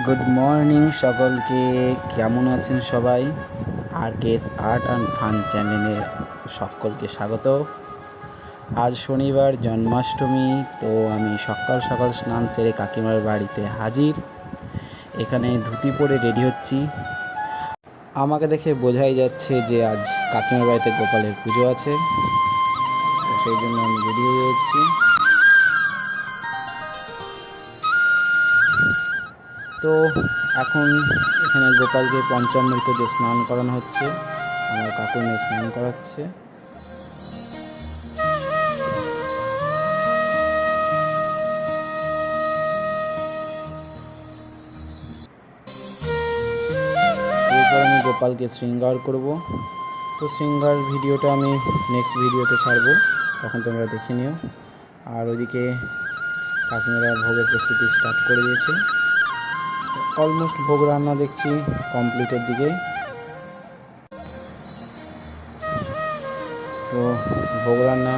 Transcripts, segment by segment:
Good morning সকলকে। কেমন আছেন সবাই? আর কেস আর্ট অ্যান্ড ফান চ্যানেলে সকলকে স্বাগত। আজ শনিবার, জন্মাষ্টমী। তো আমি সকাল সকাল স্নান সেরে কাকিমার বাড়িতে হাজির। এখানে ধুতি পরে রেডি হচ্ছি। আমাকে দেখে বোঝাই যাচ্ছে যে আজ কাকিমার বাড়িতে গোপালের পুজো আছে, তো সেই জন্য আমি রেডি হয়ে যাচ্ছি। তো এখন এখানে গোপালকে পঞ্চামৃত দিয়ে স্নান করানো হচ্ছে। আমার কাকু মেয়ে স্নান করাচ্ছে। এরপর আমি গোপালকে শৃঙ্গার করব। তো শৃঙ্গার ভিডিওটা আমি নেক্সট ভিডিওতে ছাড়বো, তখন তোমরা দেখে নিও। আর ওইদিকে কাকিমারা ভোগের প্রস্তুতি স্টার্ট করে দিয়েছে। অলমোস্ট ভোগ রান্না দেখছি কমপ্লিটের দিকে। তো ভোগ রান্না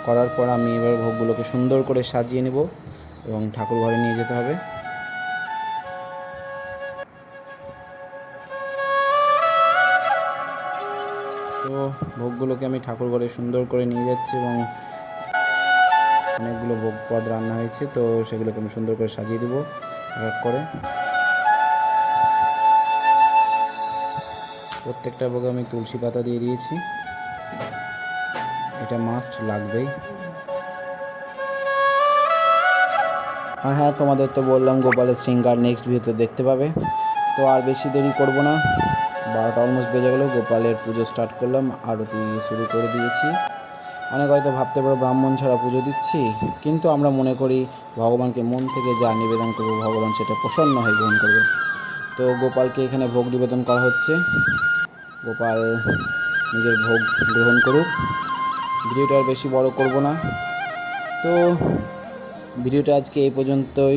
করার পর আমি এবার ভোগগুলোকে সুন্দর করে সাজিয়ে নেব এবং ঠাকুর ঘরে নিয়ে যেতে হবে। তো ভোগগুলোকে আমি ঠাকুর ঘরে সুন্দর করে নিয়ে যাচ্ছি এবং অনেকগুলো ভোগ পদ রান্না হয়েছে, তো সেগুলোকে আমি সুন্দর করে সাজিয়ে দেবো এক করে। প্রত্যেকটা ভোগে আমি তুলসী পাতা দিয়ে দিয়েছি, এটা মাস্ট লাগবেই। আর হ্যাঁ, তোমাদের তো বললাম গোপালের শৃঙ্গার নেক্সট ভিডিওতে দেখতে পাবে। তো আর বেশি দেরি করব না, 12টা অলমোস্ট বেজে গেল। গোপালের পুজো স্টার্ট করলাম, আরতি শুরু করে দিয়েছি। অনেক হয়তো ভাবতে পারো ব্রাহ্মণ ছাড়া পুজো দিচ্ছি, কিন্তু আমরা মনে করি ভগবানকে মন থেকে যা নিবেদন করবো ভগবান সেটা প্রসন্ন হয়ে গ্রহণ করবে। তো গোপালকে এখানে ভোগ নিবেদন করা হচ্ছে। গোপাল নিজের ভোগ গ্রহণ করুক। ভিডিওটা আর বেশি বড় করব না। তো ভিডিওটা আজকে এই পর্যন্তই।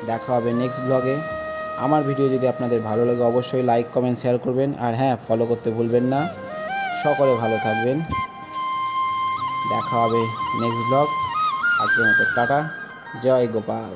দেখা হবে নেক্সট ব্লগে। আমার ভিডিও যদি আপনাদের ভালো লাগে অবশ্যই লাইক, কমেন্ট, শেয়ার করবেন। আর হ্যাঁ, ফলো করতে ভুলবেন না। সকলে ভালো থাকবেন। দেখা হবে নেক্সট ব্লগ। আজকের মতো টাটা। জয় গোপাল।